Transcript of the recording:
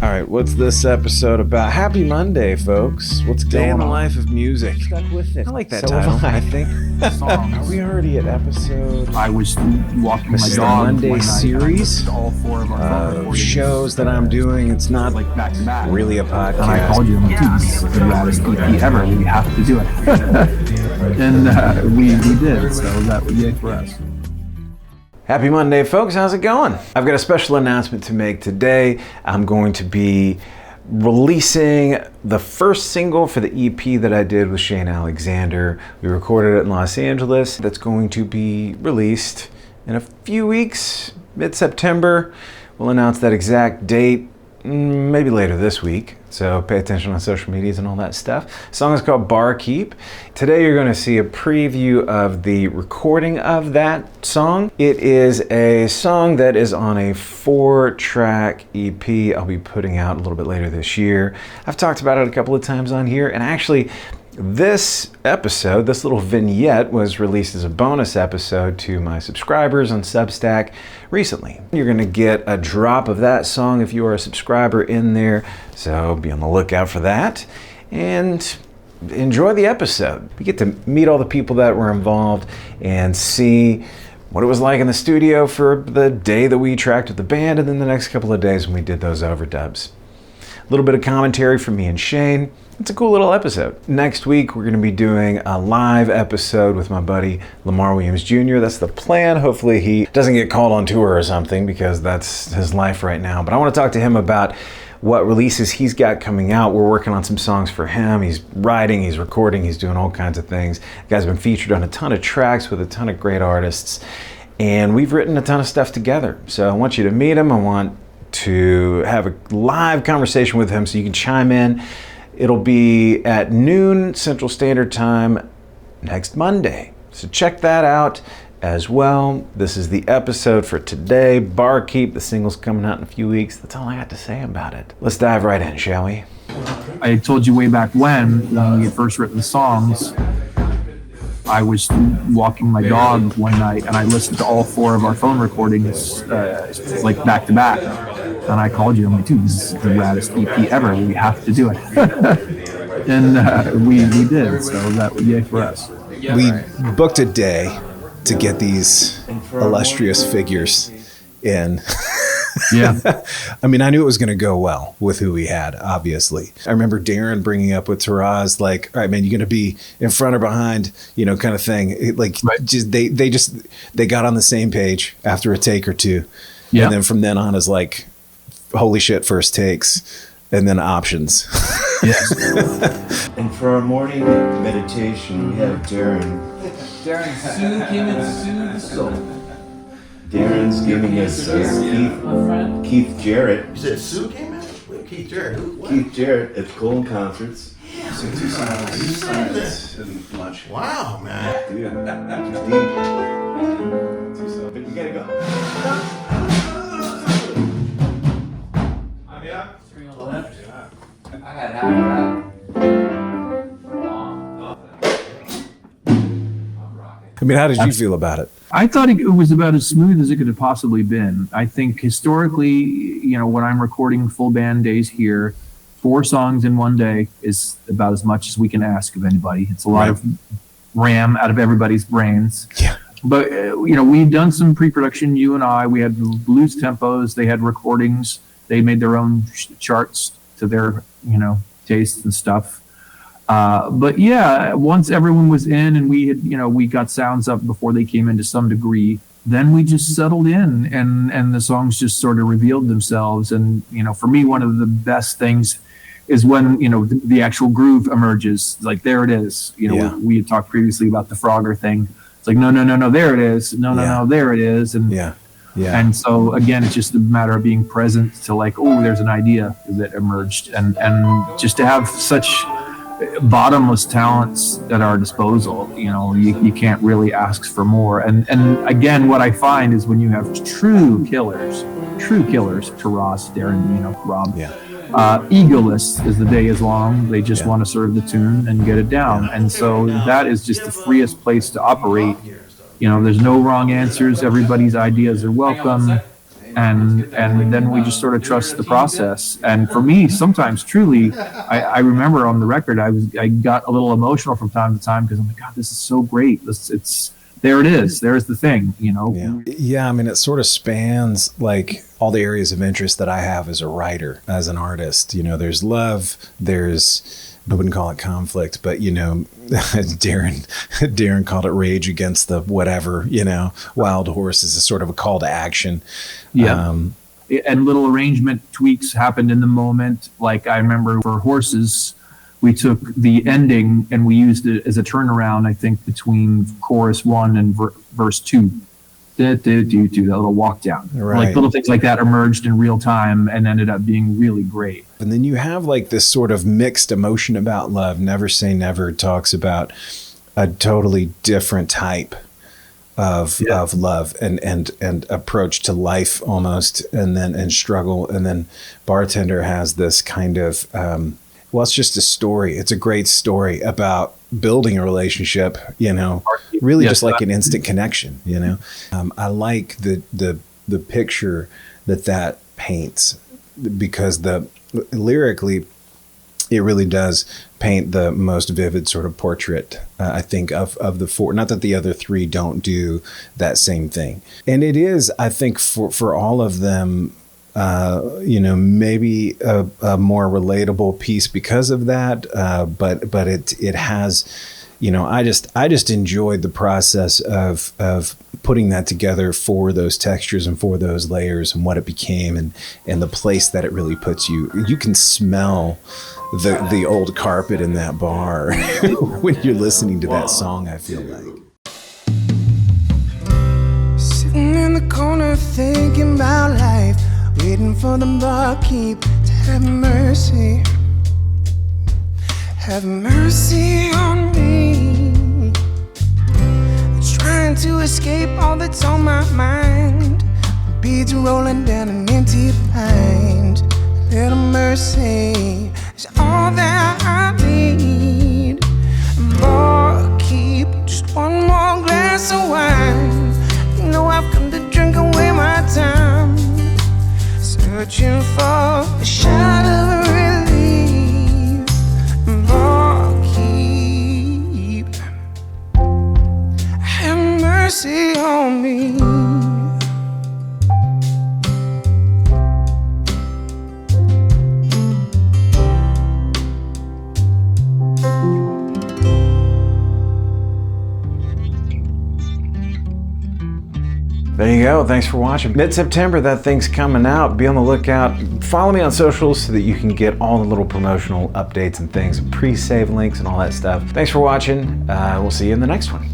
All right, what's this episode about? Happy Monday, folks. What's going on? Day in the life of music. Stuck with it. I like that title, I think. Are we already at episode? I was walking my dog. The Monday series all four of our shows that I'm doing. It's not like back to back. Really a podcast. And I called you and this is the raddest EP ever. We have to do it. And we did. So that was yay for us. Happy Monday, folks. How's it going? I've got a special announcement to make today. I'm going to be releasing the first single for the EP that I did with Shane Alexander. We recorded it in Los Angeles. That's going to be released in a few weeks, mid-September. We'll announce that exact date maybe later this week. So pay attention on social medias and all that stuff. The song is called Barkeep. Today you're going to see a preview of the recording of that song. It is a song that is on a 4-track EP I'll be putting out a little bit later this year. I've talked about it a couple of times on here, and actually this episode, this little vignette, was released as a bonus episode to my subscribers on Substack recently. You're going to get a drop of that song if you are a subscriber in there, so be on the lookout for that and enjoy the episode. We get to meet all the people that were involved and see what it was like in the studio for the day that we tracked with the band and then the next couple of days when we did those overdubs. A little bit of commentary from me and Shane. It's a cool little episode. Next week, we're going to be doing a live episode with my buddy Lamar Williams Jr. That's the plan. Hopefully he doesn't get called on tour or something because that's his life right now. But I want to talk to him about what releases he's got coming out. We're working on some songs for him. He's writing, he's recording, he's doing all kinds of things. The guy's been featured on a ton of tracks with a ton of great artists. And we've written a ton of stuff together. So I want you to meet him. I want to have a live conversation with him so you can chime in. It'll be at noon Central Standard Time next Monday. So check that out as well. This is the episode for today. Barkeep, the single's coming out in a few weeks. That's all I got to say about it. Let's dive right in, shall we? I told you way back when we had first written the songs, I was walking my dog one night and I listened to all 4 of our phone recordings like back to back. And I called you and I'm like, dude, this is the raddest EP ever. We have to do it. And we did. So that was yay for us. We booked a day to get these illustrious figures in. Yeah. I mean, I knew it was going to go well with who we had, obviously. I remember Darren bringing up with Taraz, like, all right, man, you're going to be in front or behind, kind of thing. Just they got on the same page after a take or two. Yeah. And then from then on is like, holy shit, first takes and then options. Yes. And for our morning meditation, we have Darren. Darren soothe him and soothe the soul. Darren's giving us Keith Jarrett. You said Sue came in? Wait, Keith Jarrett. Who? Keith Jarrett at Colon Concerts. Yeah. So 2 sides and lunch. Wow, man. Dude, deep. 2 sides. But you gotta go. I had half of that. I mean, how did you feel about it? I thought it was about as smooth as it could have possibly been. I think historically, when I'm recording full band days here, 4 songs in one day is about as much as we can ask of anybody. It's a lot of RAM out of everybody's brains. Yeah. But, we've done some pre-production, you and I. We had blues tempos. They had recordings. They made their own charts to their, tastes and stuff. But yeah, once everyone was in and we had, we got sounds up before they came in to some degree, then we just settled in and the songs just sort of revealed themselves. And, for me, one of the best things is when, the actual groove emerges. Like, there it is. We had talked previously about the Frogger thing. It's like, no, there it is. No, there it is. And yeah. And so again, it's just a matter of being present to like, oh, there's an idea that emerged, and just to have such bottomless talents at our disposal, you can't really ask for more. And again, what I find is when you have true killers, Taraz, Darren, Rob, egoless as the day is long. They just want to serve the tune and get it down. And so that is just the freest place to operate. There's no wrong answers. Everybody's ideas are welcome. and then we just sort of trust the process. And for me, sometimes truly, I remember on the record, I got a little emotional from time to time because I'm like, God, this is so great. It's there it is. There's the thing, you know? Yeah. I mean, it sort of spans like all the areas of interest that I have as a writer, as an artist. You know, there's love, I wouldn't call it conflict, but, you know, Darren called it rage against the whatever, you know, wild horse is a sort of a call to action. Yeah. And little arrangement tweaks happened in the moment. Like I remember for horses, we took the ending and we used it as a turnaround, I think, between chorus 1 and verse 2. That little walk down. Right. Like little things like that emerged in real time and ended up being really great. And then you have like this sort of mixed emotion about love. Never Say Never talks about a totally different type of love and approach to life almost, and struggle. And then Bartender has this kind of, it's just a story. It's a great story about building a relationship, you know, really just like an instant connection, you know. I like the picture that paints, because lyrically, it really does paint the most vivid sort of portrait, I think, of the four. Not that the other three don't do that same thing. And it is, I think, for all of them, you know, maybe a more relatable piece because of that. But it has, you know, I just enjoyed the process of putting that together for those textures and for those layers and what it became and the place that it really puts you. You can smell the old carpet in that bar when you're listening to that song, I feel like. Sitting in the corner thinking about life, waiting for the barkeep to have mercy. Have mercy on me. Trying to escape all that's on my mind. Beads rolling down an empty pint. A little mercy is all that I need. Barkeep, just one more glass of wine. You know I've come to drink away my time. Searching for a shot of relief. Barkeep, have mercy on me. There you go. Thanks for watching. Mid-September, that thing's coming out. Be on the lookout. Follow me on socials so that you can get all the little promotional updates and things, pre-save links and all that stuff. Thanks for watching. We'll see you in the next one.